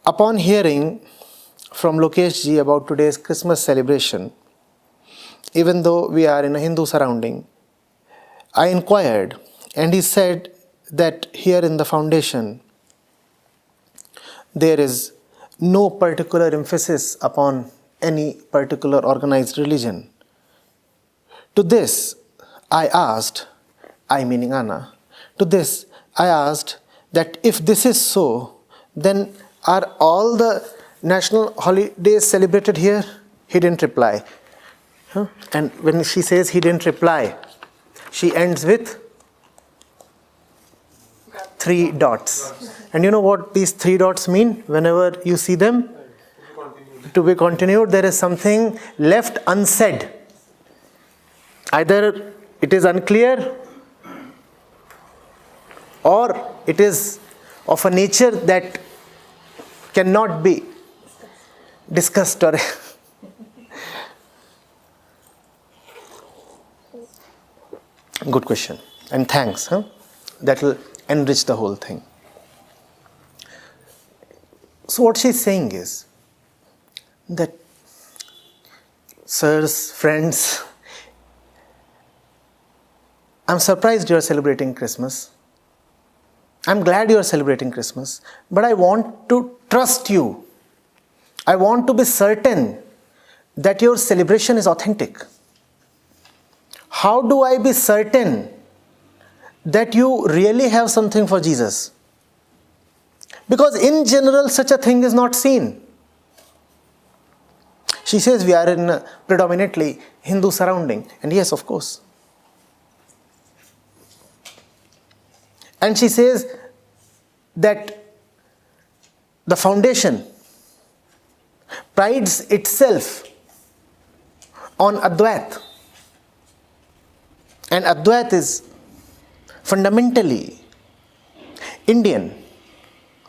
Upon hearing from Lokesh ji about today's Christmas celebration, even though we are in a Hindu surrounding, I inquired, and he said that here in the foundation there is no particular emphasis upon any particular organized religion. To this I asked, I meaning Anna, to this I asked that if this is so, then are all the national holidays celebrated here? He didn't reply. And when she says he didn't reply, she ends with 3 dots. And you know what these 3 dots mean? Whenever you see them, to be continued, there is something left unsaid. Either it is unclear or it is of a nature that cannot be discussed or good question, and thanks. That will enrich the whole thing. So what she's saying is that, sirs, friends, I'm surprised you are celebrating Christmas. I'm glad you are celebrating Christmas, but I want to trust you. I want to be certain that your celebration is authentic. How do I be certain that you really have something for Jesus? Because in general, such a thing is not seen. She says we are in a predominantly Hindu surrounding, and yes, of course. And she says that the foundation prides itself on Advait. And Advait is fundamentally Indian.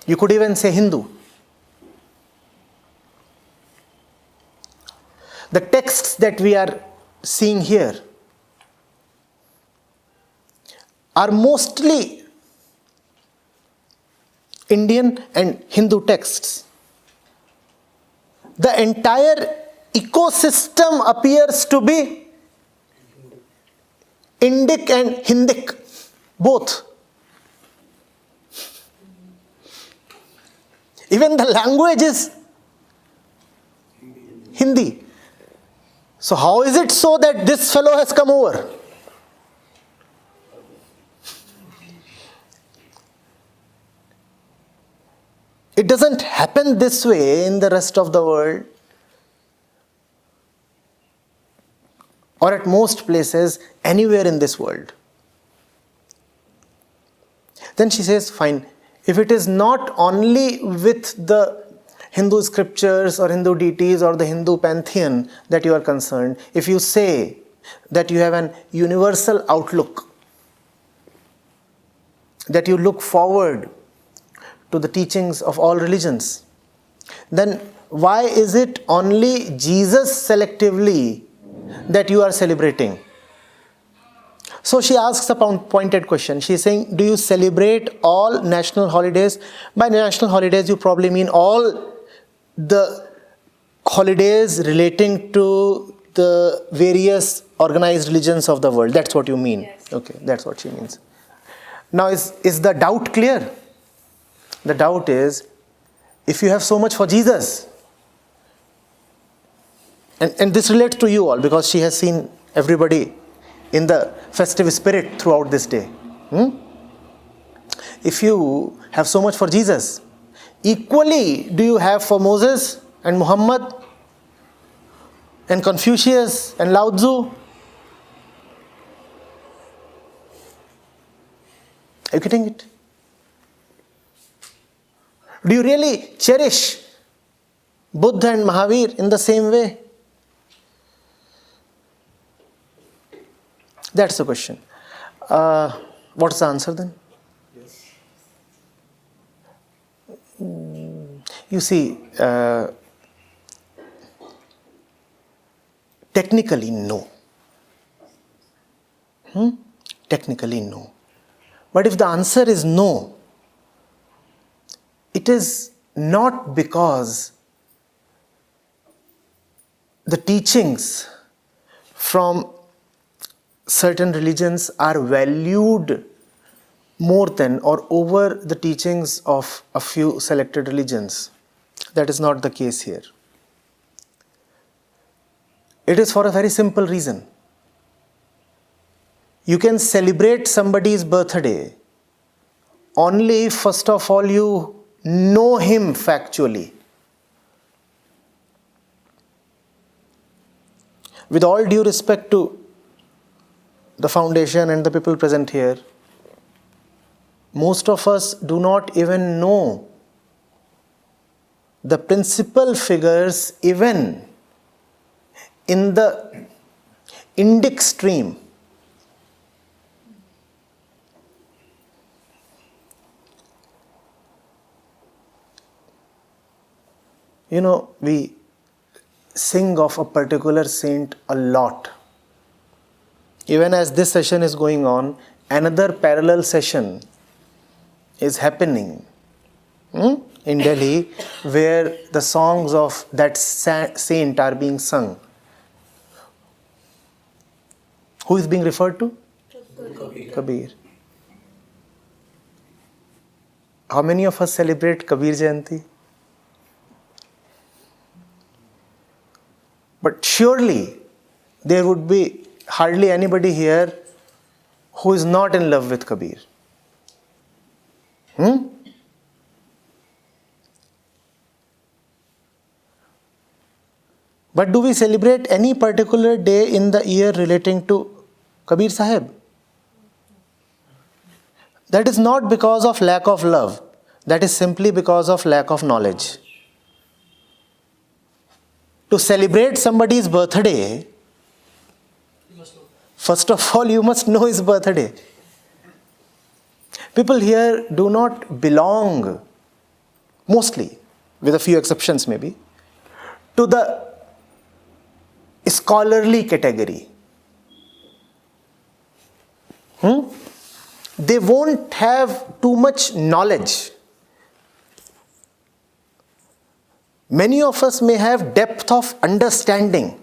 You could even say Hindu. The texts that we are seeing here are mostly Indian and Hindu texts. The entire ecosystem appears to be Indic and Hindic, both. Even the language is Hindi. So how is it so that this fellow has come over? It doesn't happen this way in the rest of the world, or at most places anywhere in this world. Then she says, fine, if it is not only with the Hindu scriptures or Hindu deities or the Hindu pantheon that you are concerned, if you say that you have an universal outlook, that you look forward to the teachings of all religions, then why is it only Jesus selectively that you are celebrating? So she asks a pointed question. She is saying, do you celebrate all national holidays? By national holidays, you probably mean all the holidays relating to the various organized religions of the world. That's what you mean. Yes. Okay, that's what she means. Now, is the doubt clear? The doubt is, if you have so much for Jesus, and this relates to you all because she has seen everybody in the festive spirit throughout this day. If you have so much for Jesus, equally do you have for Moses and Muhammad and Confucius and Lao Tzu? Are you getting it? Do you really cherish Buddha and Mahavir in the same way? That's the question. What's the answer then? Yes. You see, technically no. Technically no. But if the answer is no, it is not because the teachings from certain religions are valued more than or over the teachings of a few selected religions. That is not the case here. It is for a very simple reason. You can celebrate somebody's birthday only if first of all you know him factually. With all due respect to the foundation and the people present here, most of us do not even know the principal figures even in the Indic stream. You know, we sing of a particular saint a lot. Even as this session is going on, another parallel session is happening in Delhi, where the songs of that saint are being sung. Who is being referred to? Kabir. How many of us celebrate Kabir Jayanti? But surely there would be hardly anybody here who is not in love with Kabir. But do we celebrate any particular day in the year relating to Kabir Sahib? That is not because of lack of love. That is simply because of lack of knowledge. To celebrate somebody's birthday, first of all, you must know his birthday. People here do not belong, mostly, with a few exceptions maybe, to the scholarly category. They won't have too much knowledge. Many of us may have depth of understanding,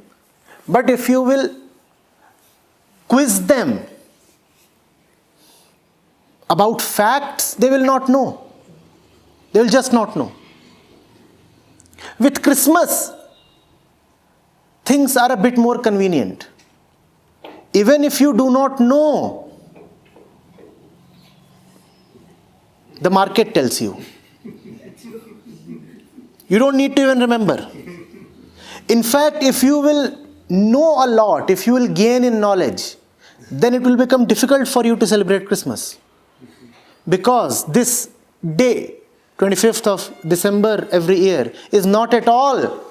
but if you will quiz them about facts, they will not know. They will just not know. With Christmas, things are a bit more convenient. Even if you do not know, the market tells you. You don't need to even remember. In fact, if you will know a lot, if you will gain in knowledge, then it will become difficult for you to celebrate Christmas. Because this day, 25th of December every year, is not at all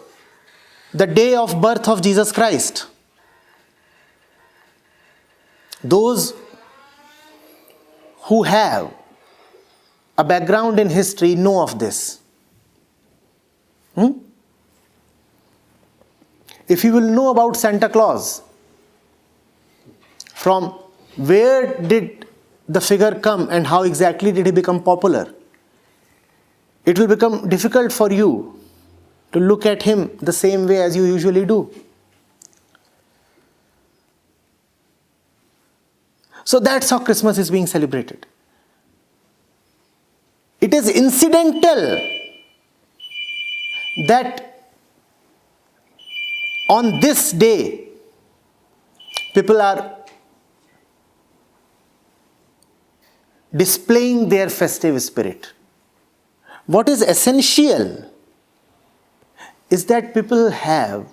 the day of birth of Jesus Christ. Those who have a background in history know of this. If you will know about Santa Claus, from where did the figure come and how exactly did he become popular, it will become difficult for you to look at him the same way as you usually do. So that's how Christmas is being celebrated. It is incidental that on this day, people are displaying their festive spirit. What is essential is that people have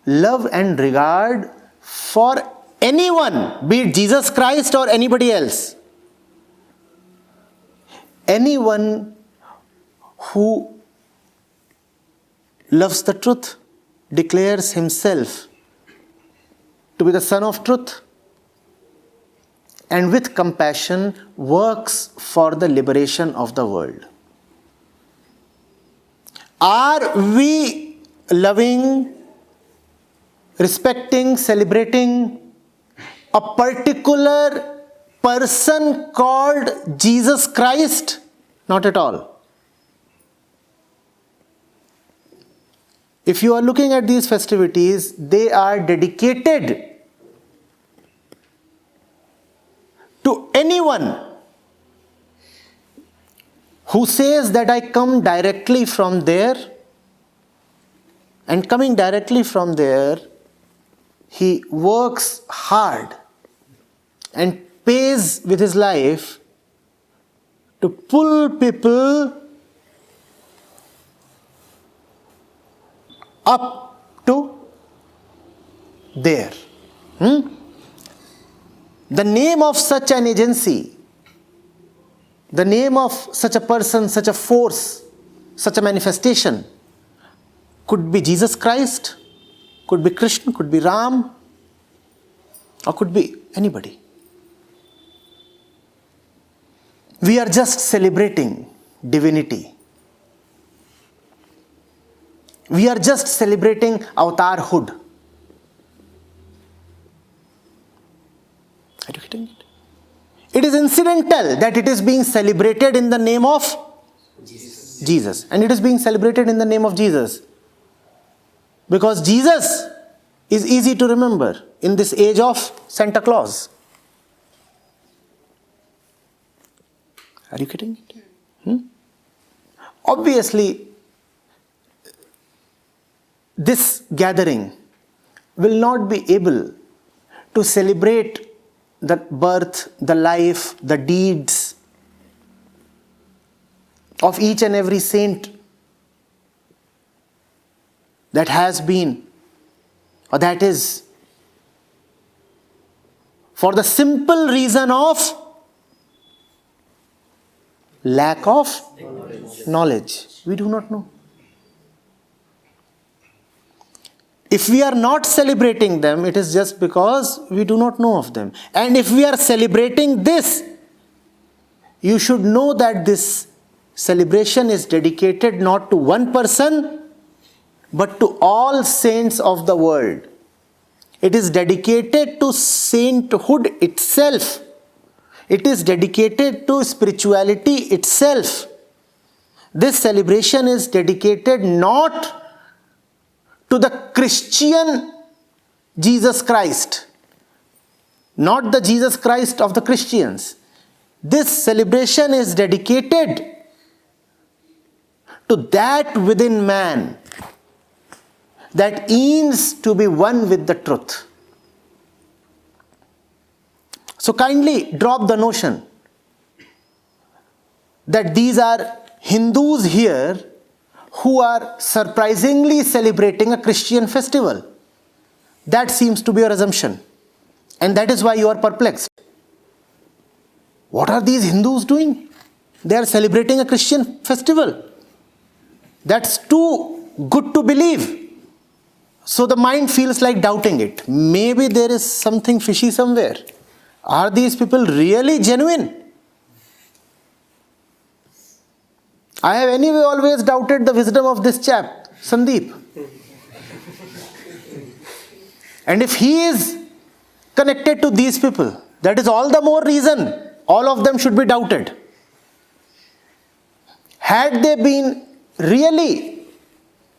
love and regard for anyone, be it Jesus Christ or anybody else. Anyone who loves the truth, declares himself to be the Son of Truth, and with compassion works for the liberation of the world. Are we loving, respecting, celebrating a particular person called Jesus Christ? Not at all. if you are looking at these festivities, they are dedicated to anyone who says that I come directly from there, and coming directly from there, he works hard and pays with his life to pull people up to there. The name of such an agency, the name of such a person, such a force, such a manifestation could be Jesus Christ, could be Krishna, could be Ram, or could be anybody. We are just celebrating divinity. We are just celebrating avatarhood. Are you getting it? It is incidental that it is being celebrated in the name of Jesus. And it is being celebrated in the name of Jesus. Because Jesus is easy to remember in this age of Santa Claus. Are you getting it? Obviously, this gathering will not be able to celebrate the birth, the life, the deeds of each and every saint that has been, or that is, for the simple reason of lack of knowledge. We do not know. If we are not celebrating them, it is just because we do not know of them. And if we are celebrating this, you should know that this celebration is dedicated not to one person, but to all saints of the world. It is dedicated to sainthood itself. It is dedicated to spirituality itself. This celebration is dedicated not to the Christian Jesus Christ, not the Jesus Christ of the Christians. This celebration is dedicated to that within man that aims to be one with the truth. So kindly drop the notion that these are Hindus here who are surprisingly celebrating a Christian festival. That seems to be your assumption. And that is why you are perplexed. What are these Hindus doing? They are celebrating a Christian festival. That's too good to believe. So the mind feels like doubting it. Maybe there is something fishy somewhere. Are these people really genuine? I have anyway always doubted the wisdom of this chap, Sandeep. And if he is connected to these people, that is all the more reason all of them should be doubted. Had they been really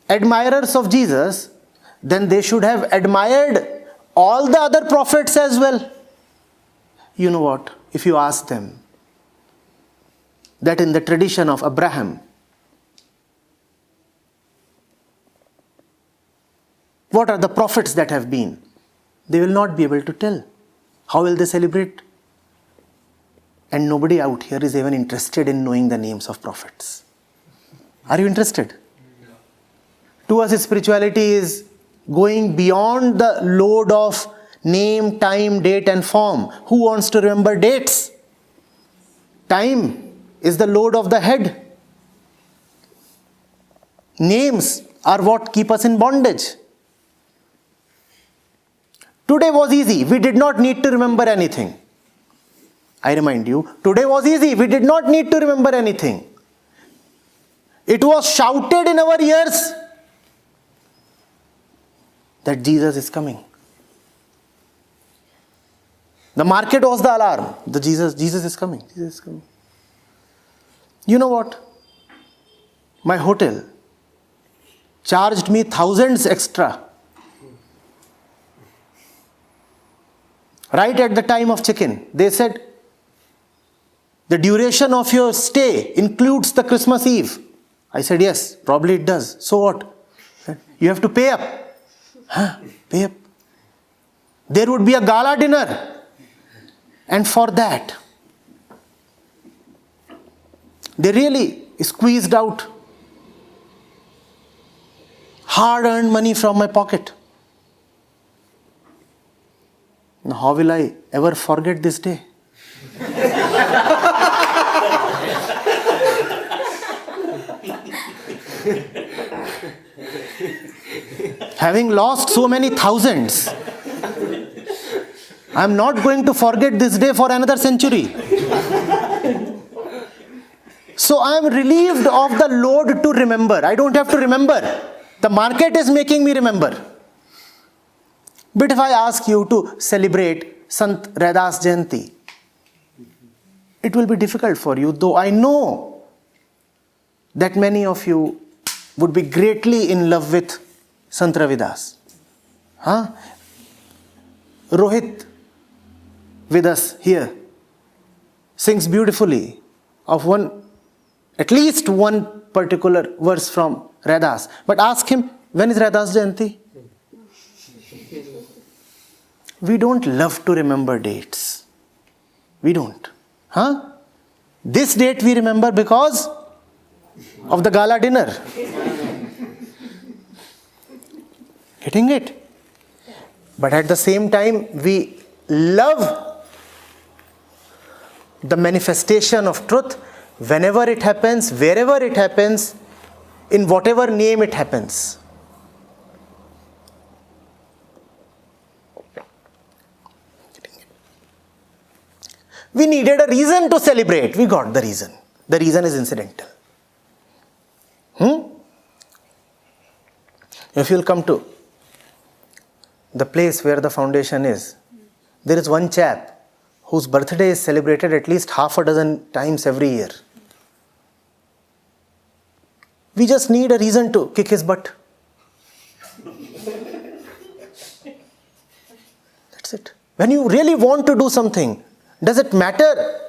admirers of Jesus, then they should have admired all the other prophets as well. You know what? If you ask them that in the tradition of Abraham, what are the prophets that have been? They will not be able to tell. How will they celebrate? And nobody out here is even interested in knowing the names of prophets. Are you interested? No. To us, spirituality is going beyond the load of name, time, date and form. Who wants to remember dates? Time is the load of the head. Names are what keep us in bondage. Today was easy. We did not need to remember anything. I remind you, today was easy. We did not need to remember anything. It was shouted in our ears that Jesus is coming. The market was the alarm. Jesus is coming. Jesus is coming. You know what? My hotel charged me thousands extra. Right at the time of check-in, they said, the duration of your stay includes the Christmas Eve. I said, yes, probably it does. So what? You have to pay up. Pay up. There would be a gala dinner. And for that, they really squeezed out hard-earned money from my pocket. Now, how will I ever forget this day? Having lost so many thousands, I am not going to forget this day for another century. So I am relieved of the load to remember. I don't have to remember. The market is making me remember. But if I ask you to celebrate Sant Raidas Jayanti, it will be difficult for you, though I know that many of you would be greatly in love with Sant Ravidas. Rohit, with us here, sings beautifully of at least one particular verse from Raidas. But ask him, when is Raidas Jayanti? We don't love to remember dates. We don't. This date we remember because of the gala dinner. Getting it? But at the same time, we love the manifestation of truth whenever it happens, wherever it happens, in whatever name it happens. We needed a reason to celebrate. We got the reason. The reason is incidental. If you'll come to the place where the foundation is, there is one chap whose birthday is celebrated at least half a dozen times every year. We just need a reason to kick his butt. That's it. When you really want to do something, does it matter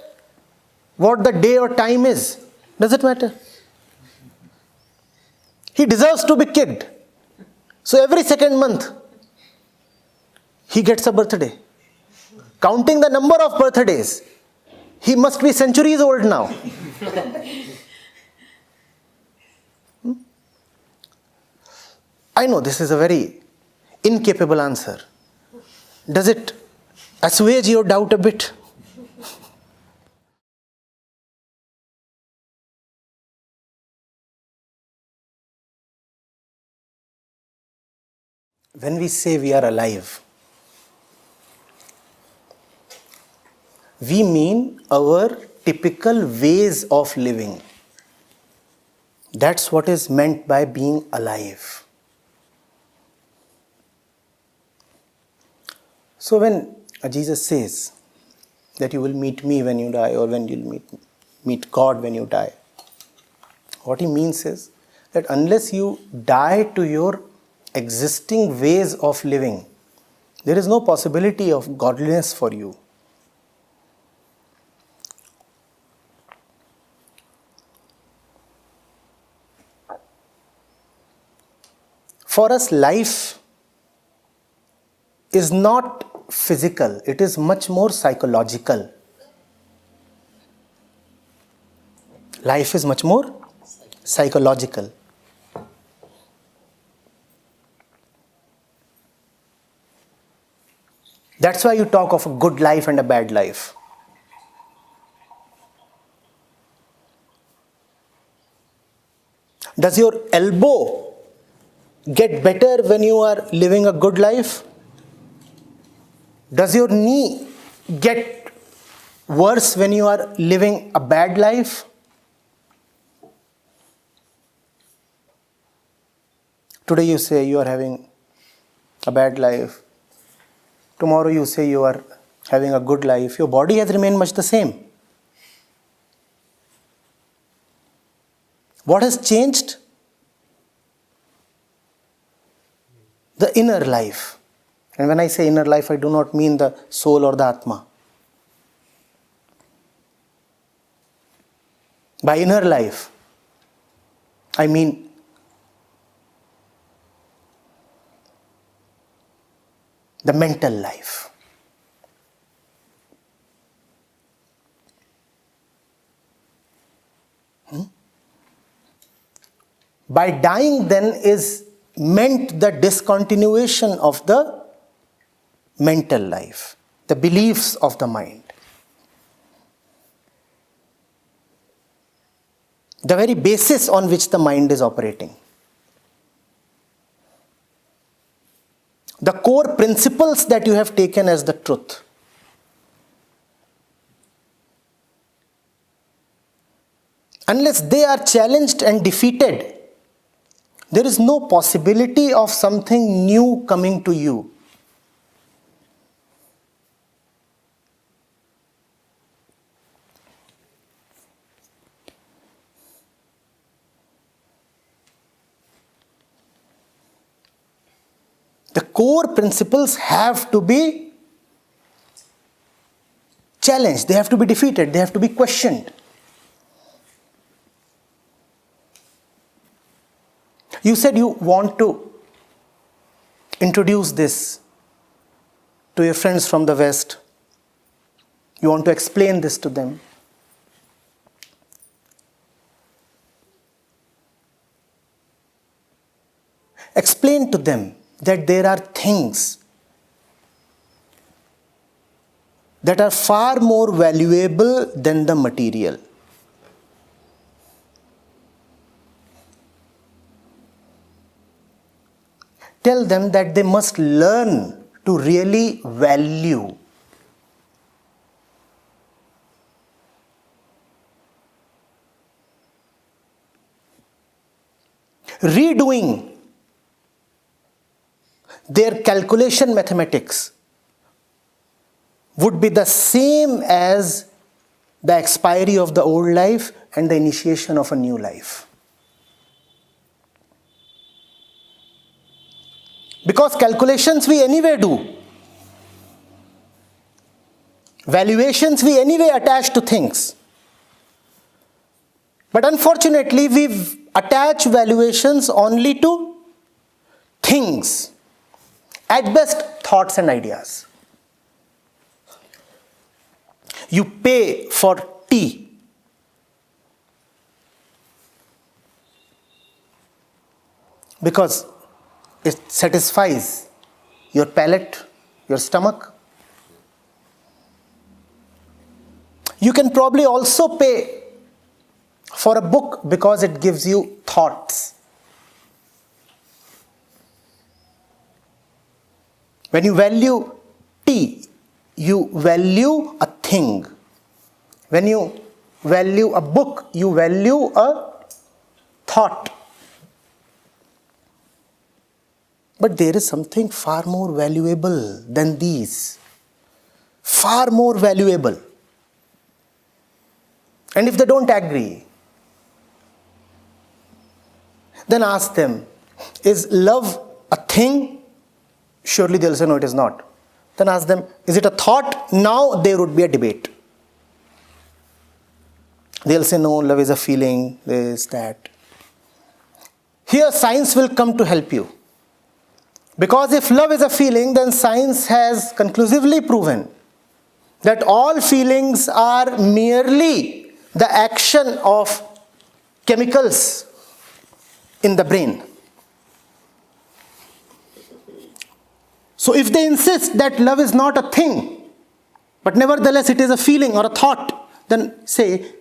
what the day or time is? Does it matter? He deserves to be kicked. So every second month, he gets a birthday. Counting the number of birthdays, he must be centuries old now. I know this is a very incapable answer. Does it assuage your doubt a bit? When we say we are alive, we mean our typical ways of living. That's what is meant by being alive. So when Jesus says that you will meet me when you die, or when you'll meet God when you die, what he means is that unless you die to your existing ways of living, there is no possibility of godliness for you. For us, life is not physical, it is much more psychological. Life is much more psychological. That's why you talk of a good life and a bad life. Does your elbow get better when you are living a good life? Does your knee get worse when you are living a bad life? Today you say you are having a bad life. Tomorrow you say you are having a good life. Your body has remained much the same. What has changed? the inner life. And when I say inner life, I do not mean the soul or the Atma. By inner life, I mean the mental life. By dying then is meant the discontinuation of the mental life, the beliefs of the mind. The very basis on which the mind is operating. The core principles that you have taken as the truth. Unless they are challenged and defeated, there is no possibility of something new coming to you. The core principles have to be challenged, they have to be defeated, they have to be questioned. You said you want to introduce this to your friends from the West. You want to explain this to them. Explain to them that there are things that are far more valuable than the material. Tell them that they must learn to really value. Redoing their calculation mathematics would be the same as the expiry of the old life and the initiation of a new life. Because calculations we anyway do. Valuations we anyway attach to things. But unfortunately, we attach valuations only to things. At best, thoughts and ideas. You pay for tea. Because it satisfies your palate, your stomach. You can probably also pay for a book because it gives you thoughts. When you value tea, you value a thing. When you value a book, you value a thought. But there is something far more valuable than these. Far more valuable. And if they don't agree, then ask them, is love a thing? Surely they'll say, no, it is not. Then ask them, is it a thought? Now there would be a debate. They'll say, no, love is a feeling, this, that. Here science will come to help you. Because if love is a feeling, then science has conclusively proven that all feelings are merely the action of chemicals in the brain. So if they insist that love is not a thing, but nevertheless it is a feeling or a thought, then say,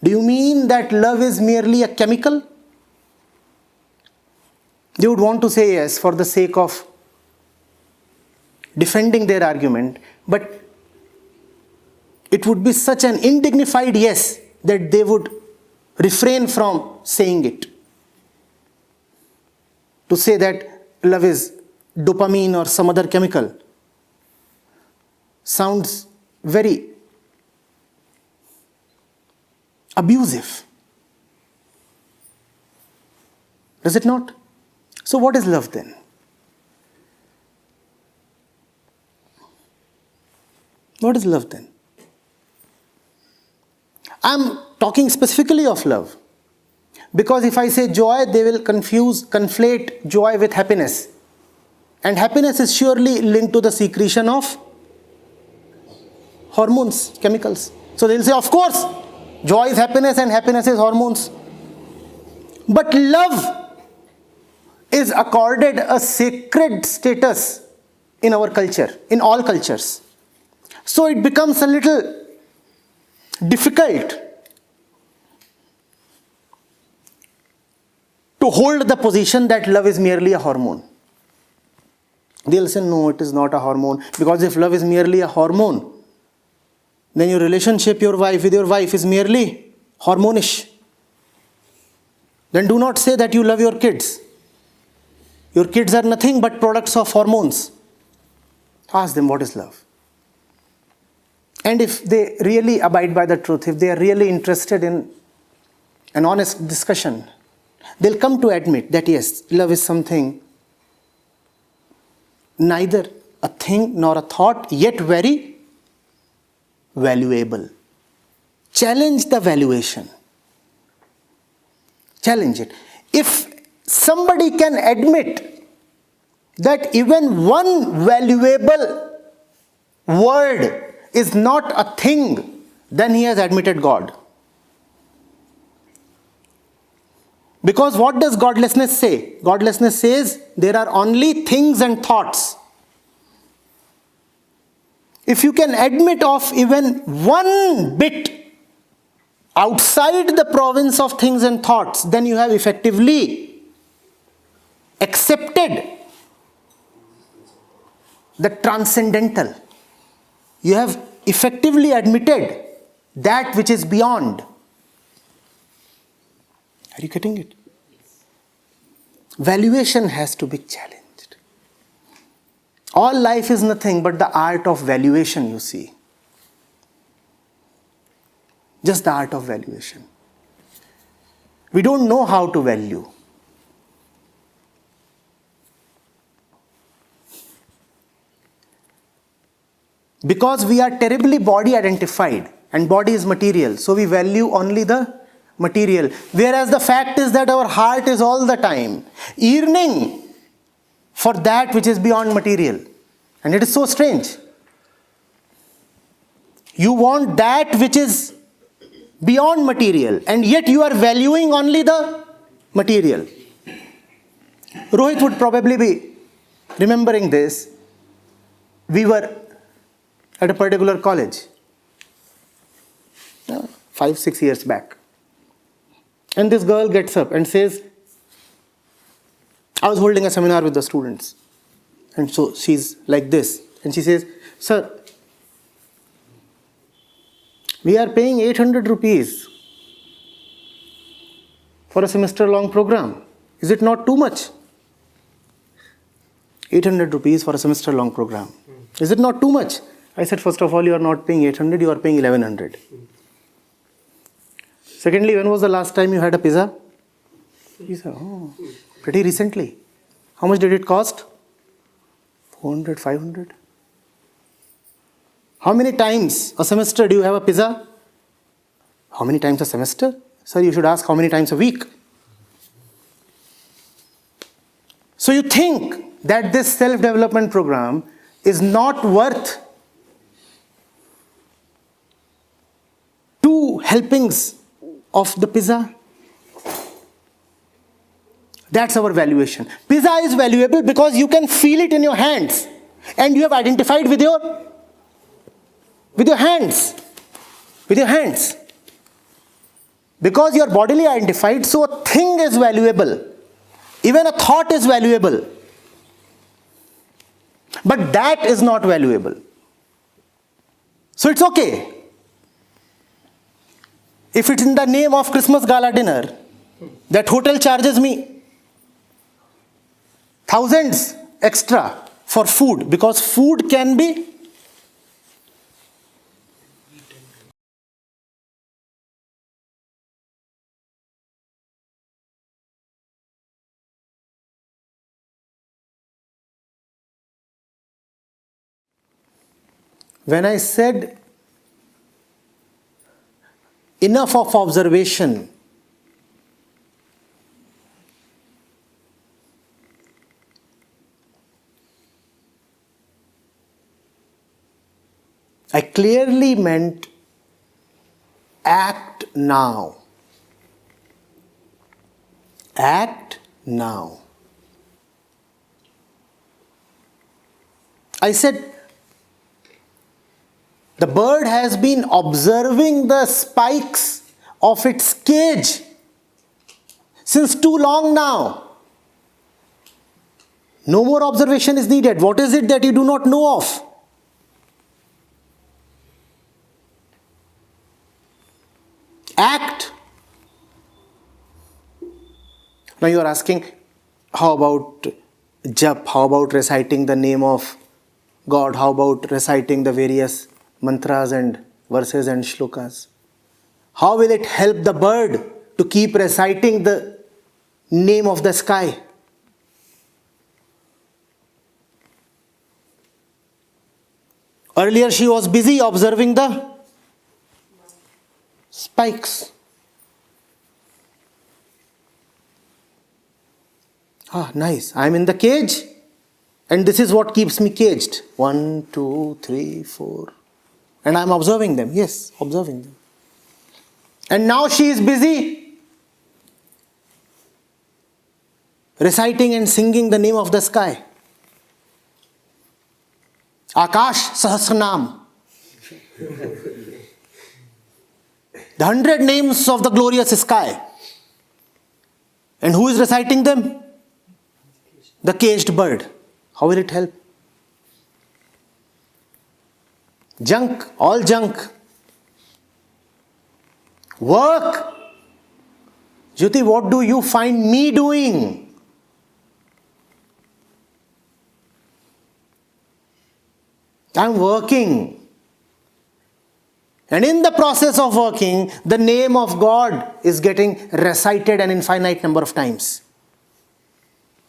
do you mean that love is merely a chemical? They would want to say yes for the sake of defending their argument, but it would be such an indignified yes that they would refrain from saying it. To say that love is dopamine or some other chemical sounds very abusive. Does it not? So what is love then? What is love then? I'm talking specifically of love. Because if I say joy, they will conflate joy with happiness. And happiness is surely linked to the secretion of hormones, chemicals. So they'll say, of course, joy is happiness and happiness is hormones. But love is accorded a sacred status in our culture, in all cultures. So it becomes a little difficult to hold the position that love is merely a hormone. They'll say, no, it is not a hormone. Because if love is merely a hormone, then your relationship with your wife is merely hormonish. Then do not say that you love your kids. Your kids are nothing but products of hormones. Ask them, what is love? And if they really abide by the truth, if they are really interested in an honest discussion, they'll come to admit that yes, love is something neither a thing nor a thought, yet very valuable. Challenge the valuation. Challenge it. If somebody can admit that even one valuable word is not a thing, then he has admitted God. Because what does godlessness say? Godlessness says there are only things and thoughts. If you can admit of even one bit outside the province of things and thoughts, then you have effectively accepted the transcendental. You have effectively admitted that which is beyond. Are you getting it? Valuation has to be challenged. All life is nothing but the art of valuation, you see. Just the art of valuation. We don't know how to value. Because we are terribly body identified and body is material, so we value only the material. Whereas the fact is that our heart is all the time yearning for that which is beyond material. And it is so strange. You want that which is beyond material, and yet you are valuing only the material. Rohit would probably be remembering this. We were at a particular college 5-6 years back. And this girl gets up and says, I was holding a seminar with the students. And so she's like this. And she says, sir, we are paying 800 rupees for a semester long program. Is it not too much? 800 rupees for a semester long program. Is it not too much? I said, first of all, you are not paying 800, you are paying 1100. Secondly, when was the last time you had a pizza? He said, oh, pretty recently. How much did it cost? 400, 500. How many times a semester do you have a pizza? How many times a semester? Sir, you should ask how many times a week. So you think that this self-development program is not worth 2 helpings of the pizza? That's our valuation. Pizza is valuable because you can feel it in your hands and you have identified with your hands. With your hands. Because you are bodily identified, so a thing is valuable. Even a thought is valuable. But that is not valuable. So it's okay. If it's in the name of Christmas gala dinner, that hotel charges me thousands extra for food, because food can be When I said enough of observation, I clearly meant act now. Act now. I said, the bird has been observing the spikes of its cage since too long now. No more observation is needed. What is it that you do not know of? Act. Now you are asking, how about jap? How about reciting the name of God? How about reciting the various mantras and verses and shlokas? How will it help the bird to keep reciting the name of the sky? Earlier she was busy observing the spikes. Nice. I am in the cage and this is what keeps me caged. 1, 2, 3, 4. And I am observing them. Yes, observing them. And now she is busy reciting and singing the name of the sky. Akash Sahasranam. The 100 names of the glorious sky. And who is reciting them? The caged bird. How will it help? Junk, all junk. Work. Jyoti, what do you find me doing? I am working. And in the process of working, the name of God is getting recited an infinite number of times.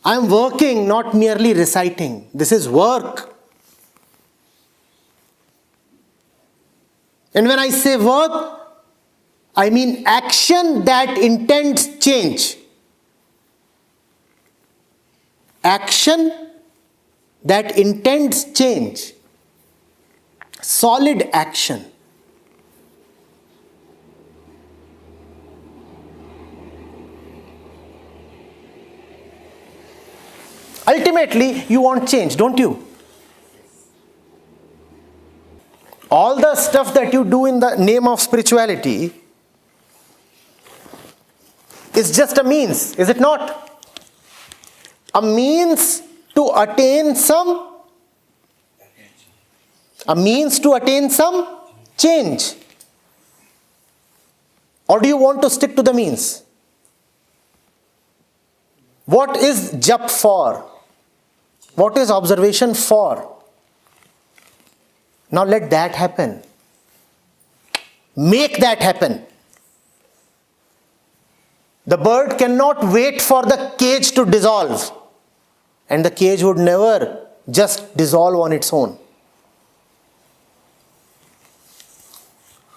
I am working, not merely reciting. This is work. And when I say work, I mean action that intends change. Action that intends change. Solid action. Ultimately, you want change, don't you? All the stuff that you do in the name of spirituality is just a means, is it not? A means to attain some change. Or do you want to stick to the means? What is jap for? What is observation for? Now let that happen. Make that happen. The bird cannot wait for the cage to dissolve. And the cage would never just dissolve on its own.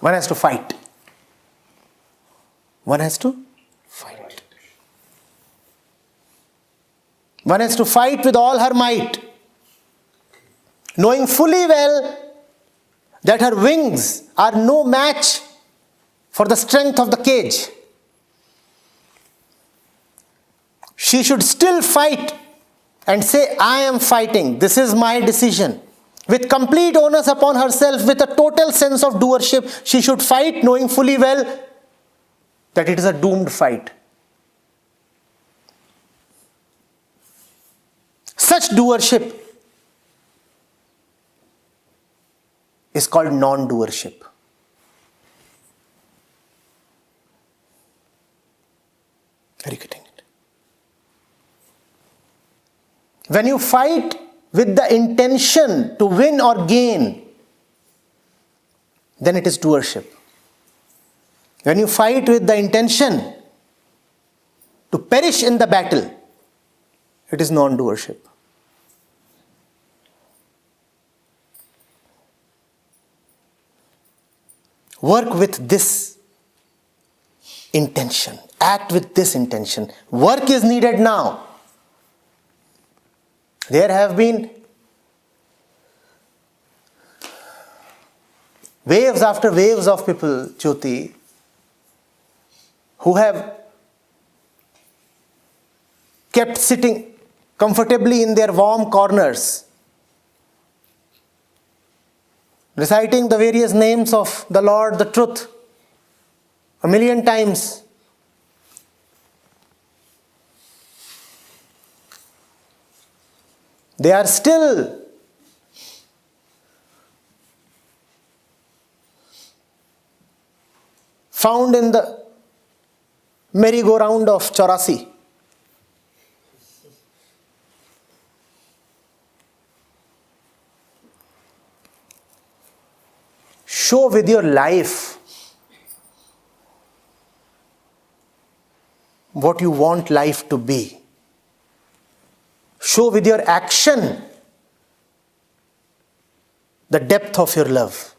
One has to fight. One has to fight. One has to fight with all her might, knowing fully well that her wings are no match for the strength of the cage. She should still fight and say, I am fighting. This is my decision. With complete onus upon herself, with a total sense of doership, she should fight knowing fully well that it is a doomed fight. Such doership is called non-doership. Are you getting it? When you fight with the intention to win or gain, then it is doership. When you fight with the intention to perish in the battle, it is non-doership. Work with this intention. Act with this intention. Work is needed now. There have been waves after waves of people, Jyoti, who have kept sitting comfortably in their warm corners, reciting the various names of the Lord, the truth, 1,000,000 times. They are still found in the merry-go-round of Chaurasi. Show with your life what you want life to be. Show with your action the depth of your love.